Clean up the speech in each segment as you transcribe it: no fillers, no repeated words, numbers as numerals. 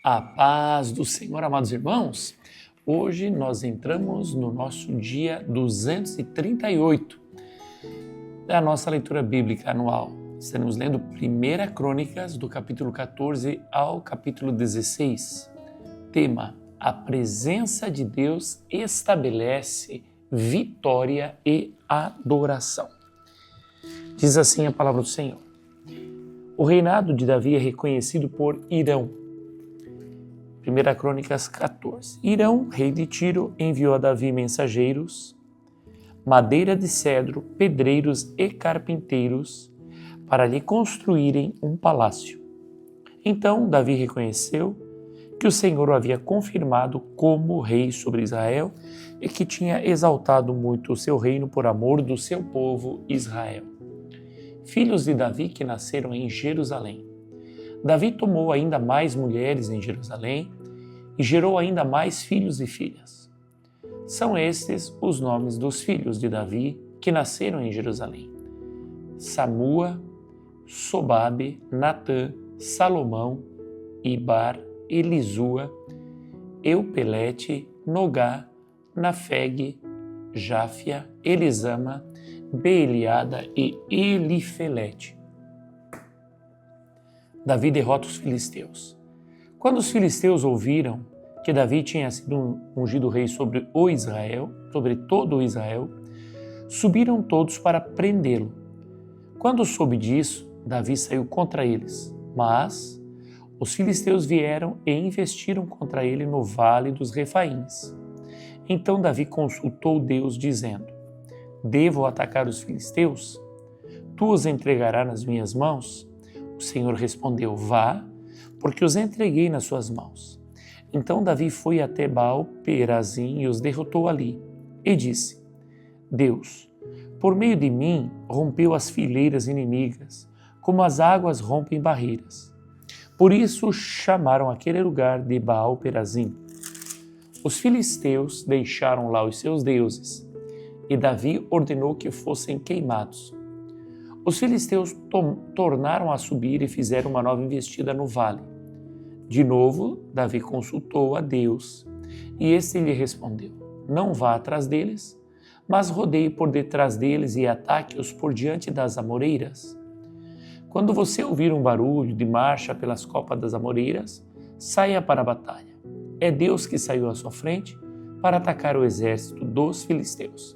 A paz do Senhor, amados irmãos. Hoje nós entramos no nosso dia 238 da nossa leitura bíblica anual. Estaremos lendo 1 Crônicas, do capítulo 14 ao capítulo 16. Tema: a presença de Deus estabelece vitória e adoração. Diz assim a palavra do Senhor. O reinado de Davi é reconhecido por Hirão. 1 Crônicas 14. Hirão, rei de Tiro, enviou a Davi mensageiros, madeira de cedro, pedreiros e carpinteiros para lhe construírem um palácio. Então Davi reconheceu que o Senhor o havia confirmado como rei sobre Israel e que tinha exaltado muito o seu reino por amor do seu povo Israel. Filhos de Davi que nasceram em Jerusalém. Davi tomou ainda mais mulheres em Jerusalém e gerou ainda mais filhos e filhas. São estes os nomes dos filhos de Davi que nasceram em Jerusalém: Samua, Sobabe, Natã, Salomão, Ibar, Elisua, Eupelete, Nogá, Nafeg, Jáfia, Elisama, Beeliada e Elifelete. Davi derrota os filisteus. Quando os filisteus ouviram que Davi tinha sido ungido rei sobre todo o Israel, subiram todos para prendê-lo. Quando soube disso, Davi saiu contra eles, mas os filisteus vieram e investiram contra ele no vale dos Refaíns. Então Davi consultou Deus, dizendo: devo atacar os filisteus? Tu os entregarás nas minhas mãos? O Senhor respondeu: vá, porque os entreguei nas suas mãos. Então Davi foi até Baal-Perazim e os derrotou ali. E disse: Deus, por meio de mim, rompeu as fileiras inimigas, como as águas rompem barreiras. Por isso chamaram aquele lugar de Baal-Perazim. Os filisteus deixaram lá os seus deuses, e Davi ordenou que fossem queimados. Os filisteus tornaram a subir e fizeram uma nova investida no vale. De novo, Davi consultou a Deus, e este lhe respondeu: não vá atrás deles, mas rodeie por detrás deles e ataque-os por diante das amoreiras. Quando você ouvir um barulho de marcha pelas copas das amoreiras, saia para a batalha. É Deus que saiu à sua frente para atacar o exército dos filisteus.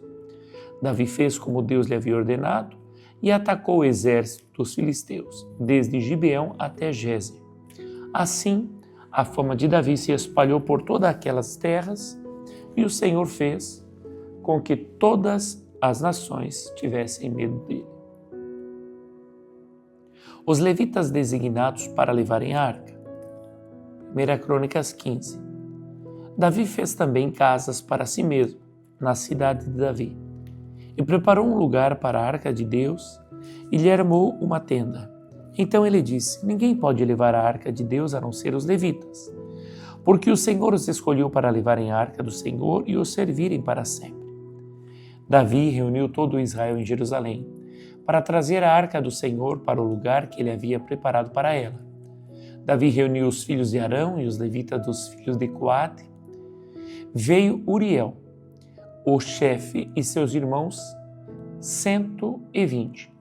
Davi fez como Deus lhe havia ordenado, e atacou o exército dos filisteus, desde Gibeão até Gézer. Assim, a fama de Davi se espalhou por todas aquelas terras, e o Senhor fez com que todas as nações tivessem medo dele. Os levitas designados para levarem a arca. 1 Crônicas 15. Davi fez também casas para si mesmo, na cidade de Davi, e preparou um lugar para a arca de Deus e lhe armou uma tenda. Então ele disse: ninguém pode levar a arca de Deus a não ser os levitas, porque o Senhor os escolheu para levarem a arca do Senhor e os servirem para sempre. Davi reuniu todo o Israel em Jerusalém para trazer a arca do Senhor para o lugar que ele havia preparado para ela. Davi reuniu os filhos de Arão e os levitas dos filhos de Coate. Veio Uriel, o chefe, e seus irmãos, 120.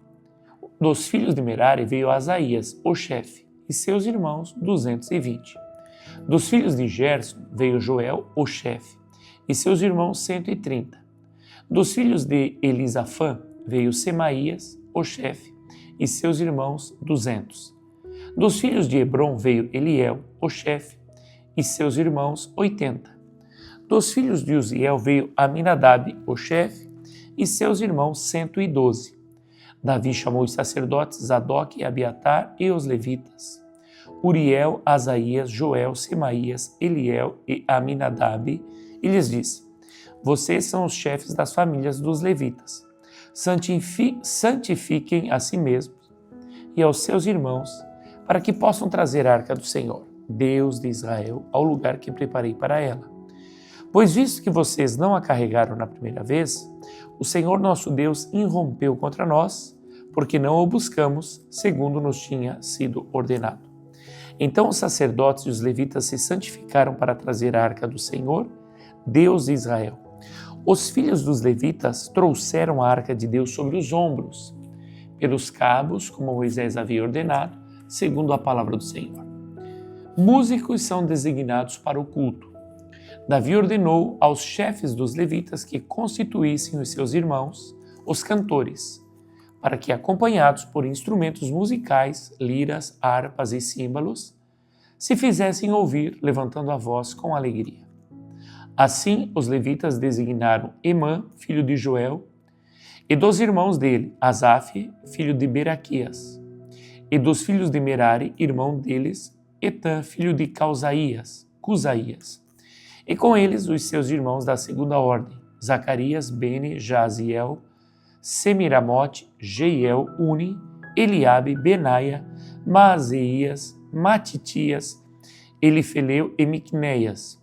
Dos filhos de Merari veio Asaías, o chefe, e seus irmãos, 220. Dos filhos de Gerson veio Joel, o chefe, e seus irmãos, 130. Dos filhos de Elisafã veio Semaías, o chefe, e seus irmãos, 200. Dos filhos de Hebron veio Eliel, o chefe, e seus irmãos, 80. Dos filhos de Uziel veio Aminadab, o chefe, e seus irmãos 112. Davi chamou os sacerdotes Zadok e Abiatar e os levitas, Uriel, Asaías, Joel, Semaías, Eliel e Aminadab, e lhes disse: vocês são os chefes das famílias dos levitas. Santifiquem a si mesmos e aos seus irmãos, para que possam trazer a arca do Senhor, Deus de Israel, ao lugar que preparei para ela. Pois visto que vocês não a carregaram na primeira vez, o Senhor nosso Deus irrompeu contra nós, porque não o buscamos segundo nos tinha sido ordenado. Então os sacerdotes e os levitas se santificaram para trazer a arca do Senhor, Deus de Israel. Os filhos dos levitas trouxeram a arca de Deus sobre os ombros, pelos cabos, como Moisés havia ordenado, segundo a palavra do Senhor. Músicos são designados para o culto. Davi ordenou aos chefes dos levitas que constituíssem os seus irmãos, os cantores, para que, acompanhados por instrumentos musicais, liras, harpas e símbolos, se fizessem ouvir, levantando a voz com alegria. Assim, os levitas designaram Emã, filho de Joel, e dos irmãos dele, Asaf, filho de Beraquias, e dos filhos de Merari, irmão deles, Etã, filho de Cusaías, e com eles os seus irmãos da segunda ordem, Zacarias, Bene, Jaziel, Semiramote, Jeiel, Uni, Eliabe, Benaia, Maazeias, Matitias, Elifeleu e Miquneias,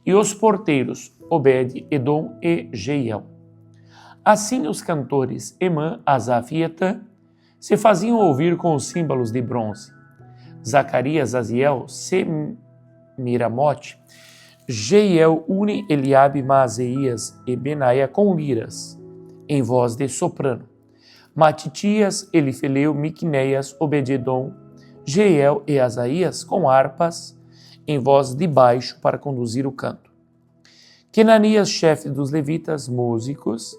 e os porteiros, Obed, Edom e Jeiel. Assim os cantores Emã, Asaf e Etã se faziam ouvir com os símbolos de bronze. Zacarias, Aziel, Semiramote, Jeiel, Uni, Eliabe, Maazeias e Benaia com liras, em voz de soprano. Matitias, Elifeleu, Miquneias, Obed-edom, Jeiel e Asaías com harpas, em voz de baixo para conduzir o canto. Quenanias, chefe dos levitas, músicos,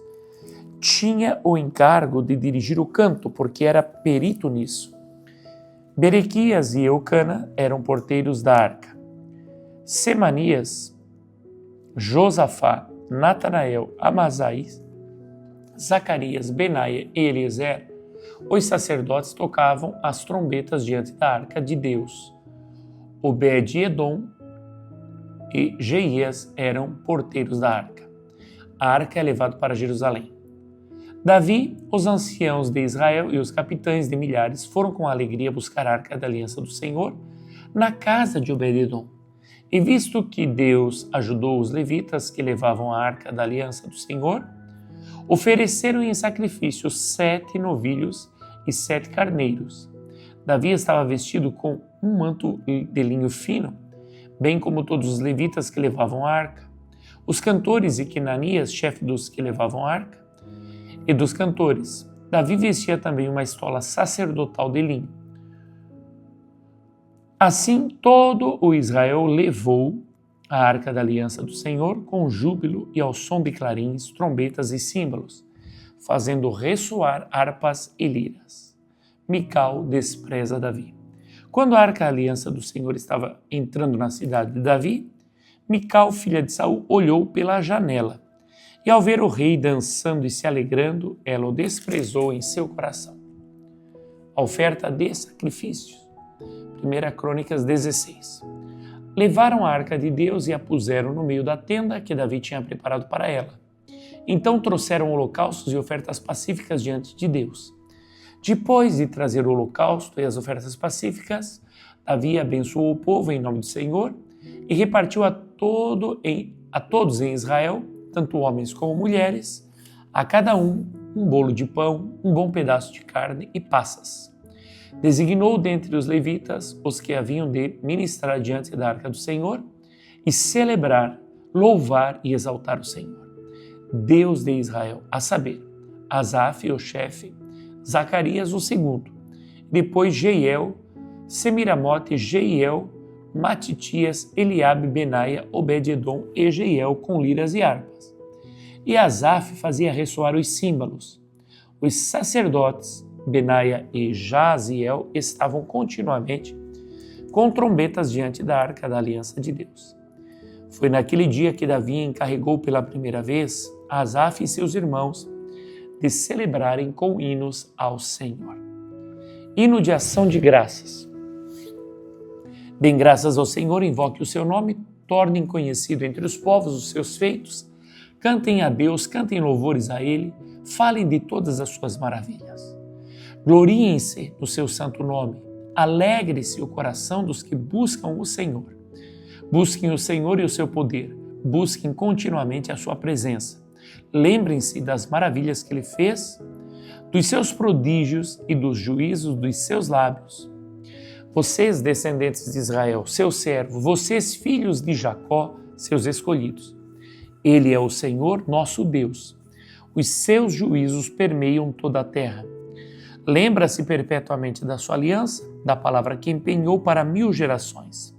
tinha o encargo de dirigir o canto, porque era perito nisso. Berequias e Eucana eram porteiros da arca. Semanias, Josafá, Natanael, Amasaís, Zacarias, Benaia e Eliezer, os sacerdotes tocavam as trombetas diante da arca de Deus. Obed-edom e Jeias eram porteiros da arca. A arca é levada para Jerusalém. Davi, os anciãos de Israel e os capitães de milhares foram com alegria buscar a arca da aliança do Senhor na casa de Obed-edom. E visto que Deus ajudou os levitas que levavam a arca da aliança do Senhor, ofereceram em sacrifício 7 novilhos e 7 carneiros. Davi estava vestido com um manto de linho fino, bem como todos os levitas que levavam a arca. Os cantores e Quenanias, chefe dos que levavam a arca, e dos cantores. Davi vestia também uma estola sacerdotal de linho. Assim, todo o Israel levou a arca da aliança do Senhor com júbilo e ao som de clarins, trombetas e símbolos, fazendo ressoar harpas e liras. Mical despreza Davi. Quando a arca da aliança do Senhor estava entrando na cidade de Davi, Mical, filha de Saul, olhou pela janela, e ao ver o rei dançando e se alegrando, ela o desprezou em seu coração. A oferta de sacrifícios. 1 Crônicas 16. Levaram a arca de Deus e a puseram no meio da tenda que Davi tinha preparado para ela. Então trouxeram holocaustos e ofertas pacíficas diante de Deus. Depois de trazer o holocausto e as ofertas pacíficas, Davi abençoou o povo em nome do Senhor e repartiu a todos em Israel, tanto homens como mulheres, a cada um bolo de pão, um bom pedaço de carne e passas. Designou dentre os levitas os que haviam de ministrar diante da arca do Senhor e celebrar, louvar e exaltar o Senhor, Deus de Israel, a saber, Asaf, o chefe, Zacarias, o segundo, depois Jeiel, Semiramote, Jeiel, Matitias, Eliabe, Benaia, Obed-edom e Jeiel com liras e harpas. E Asaf fazia ressoar os símbolos. Os sacerdotes, Benaia e Jaziel, estavam continuamente com trombetas diante da arca da aliança de Deus. Foi naquele dia que Davi encarregou pela primeira vez Asaf e seus irmãos de celebrarem com hinos ao Senhor. Hino de ação de graças. Deem graças ao Senhor, invoque o seu nome, tornem conhecido entre os povos os seus feitos, cantem a Deus, cantem louvores a Ele, falem de todas as suas maravilhas. Gloriem-se no seu santo nome, alegre-se o coração dos que buscam o Senhor. Busquem o Senhor e o seu poder, busquem continuamente a sua presença. Lembrem-se das maravilhas que Ele fez, dos seus prodígios e dos juízos dos seus lábios. vocês, descendentes de Israel, seu servo, vocês, filhos de Jacó, seus escolhidos. Ele é o Senhor, nosso Deus. Os seus juízos permeiam toda a terra. Lembra-se perpetuamente da sua aliança, da palavra que empenhou para 1000 gerações,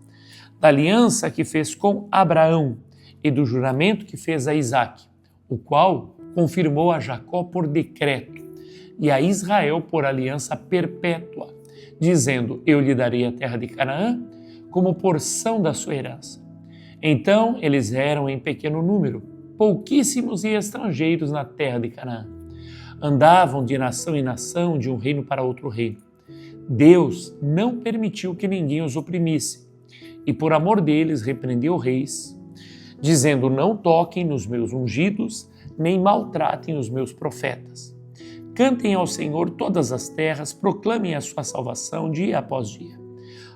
da aliança que fez com Abraão e do juramento que fez a Isaque, o qual confirmou a Jacó por decreto e a Israel por aliança perpétua, dizendo: eu lhe darei a terra de Canaã como porção da sua herança. Então eles eram em pequeno número, pouquíssimos e estrangeiros na terra de Canaã. Andavam de nação em nação, de um reino para outro reino. Deus não permitiu que ninguém os oprimisse, e por amor deles repreendeu reis, dizendo: não toquem nos meus ungidos, nem maltratem os meus profetas. Cantem ao Senhor todas as terras, proclamem a sua salvação dia após dia.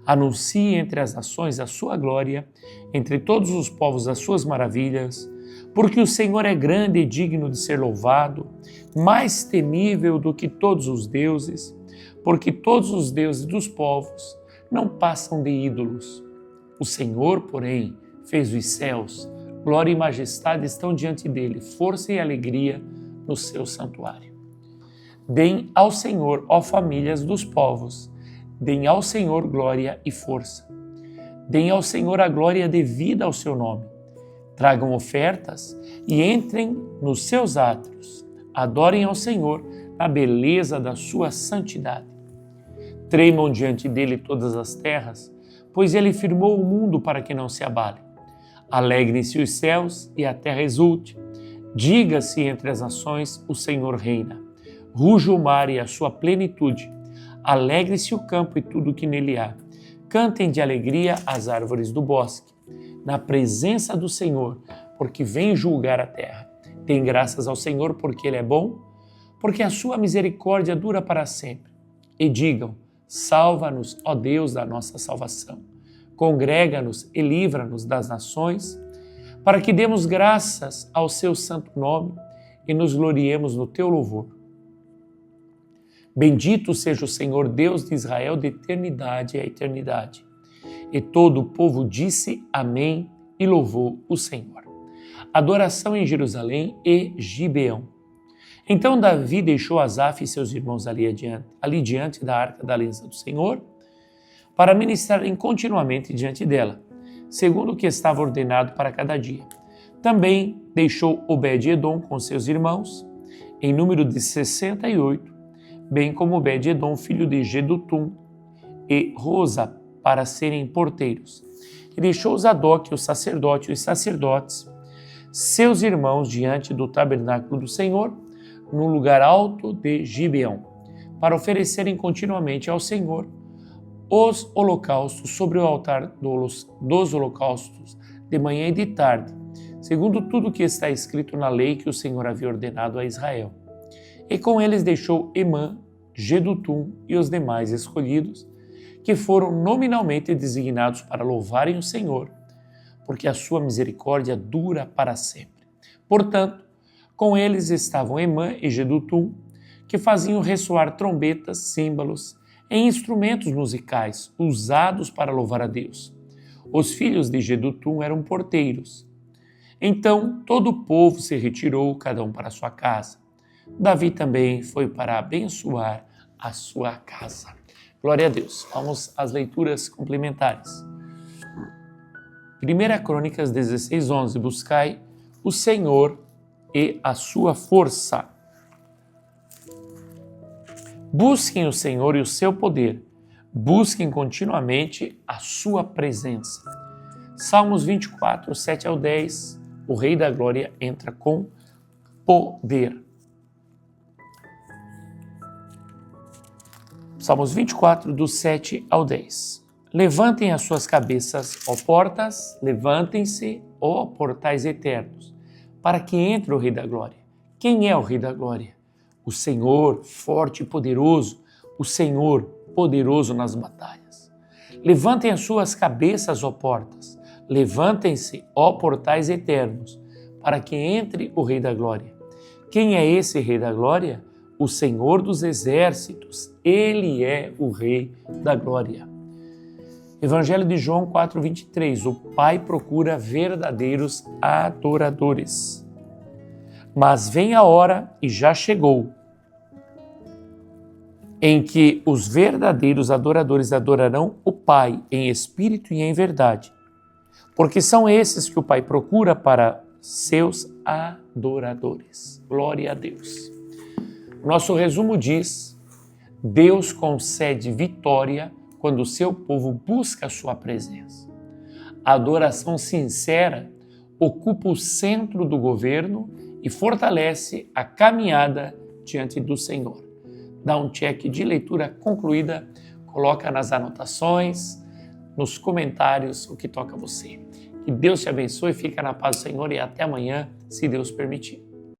Anuncie entre as nações a sua glória, entre todos os povos as suas maravilhas, porque o Senhor é grande e digno de ser louvado, mais temível do que todos os deuses, porque todos os deuses dos povos não passam de ídolos. O Senhor, porém, fez os céus, glória e majestade estão diante dele, força e alegria no seu santuário. Deem ao Senhor, ó famílias dos povos, deem ao Senhor glória e força. Deem ao Senhor a glória devida ao seu nome. Tragam ofertas e entrem nos seus átrios. Adorem ao Senhor na beleza da sua santidade. Tremam diante dele todas as terras, pois ele firmou o mundo para que não se abale. Alegrem-se os céus e a terra exulte. Diga-se entre as nações: o Senhor reina. Ruja o mar e a sua plenitude. Alegre-se o campo e tudo o que nele há. Cantem de alegria as árvores do bosque, na presença do Senhor, porque vem julgar a terra. Deem graças ao Senhor, porque Ele é bom, porque a sua misericórdia dura para sempre. E digam: salva-nos, ó Deus da nossa salvação. Congrega-nos e livra-nos das nações, para que demos graças ao seu santo nome e nos gloriemos no teu louvor. Bendito seja o Senhor Deus de Israel de eternidade a eternidade. E todo o povo disse amém e louvou o Senhor. Adoração em Jerusalém e Gibeão. Então Davi deixou Asaf e seus irmãos ali diante da arca da aliança do Senhor, para ministrarem continuamente diante dela, segundo o que estava ordenado para cada dia. Também deixou Obed-Edom com seus irmãos, em número de 68, bem como Obed-Edom, filho de Jedutum, e Rosa, para serem porteiros. E deixou Zadok, o sacerdote, e os sacerdotes, seus irmãos, diante do tabernáculo do Senhor, no lugar alto de Gibeão, para oferecerem continuamente ao Senhor os holocaustos sobre o altar dos holocaustos, de manhã e de tarde, segundo tudo que está escrito na lei que o Senhor havia ordenado a Israel. E com eles deixou Emã, Jedutum e os demais escolhidos, que foram nominalmente designados para louvarem o Senhor, porque a sua misericórdia dura para sempre. Portanto, com eles estavam Emã e Jedutum, que faziam ressoar trombetas, símbolos e instrumentos musicais usados para louvar a Deus. Os filhos de Jedutum eram porteiros. Então todo o povo se retirou, cada um para a sua casa. Davi também foi para abençoar a sua casa. Glória a Deus. Vamos às leituras complementares. 1 Crônicas 16:11. Buscai o Senhor e a sua força. Busquem o Senhor e o seu poder. Busquem continuamente a sua presença. Salmos 24, 7 ao 10. O Rei da Glória entra com poder. Salmos 24, do 7 ao 10. Levantem as suas cabeças, ó portas, levantem-se, ó portais eternos, para que entre o Rei da Glória. Quem é o Rei da Glória? O Senhor, forte e poderoso, o Senhor, poderoso nas batalhas. Levantem as suas cabeças, ó portas, levantem-se, ó portais eternos, para que entre o Rei da Glória. Quem é esse Rei da Glória? O Senhor dos exércitos, Ele é o Rei da Glória. Evangelho de João 4,23. O Pai procura verdadeiros adoradores. Mas vem a hora, e já chegou, em que os verdadeiros adoradores adorarão o Pai em espírito e em verdade, porque são esses que o Pai procura para seus adoradores. Glória a Deus. Nosso resumo diz: Deus concede vitória quando o seu povo busca a sua presença. A adoração sincera ocupa o centro do governo e fortalece a caminhada diante do Senhor. Dá um check de leitura concluída, coloca nas anotações, nos comentários o que toca a você. Que Deus te abençoe, fica na paz do Senhor e até amanhã, se Deus permitir.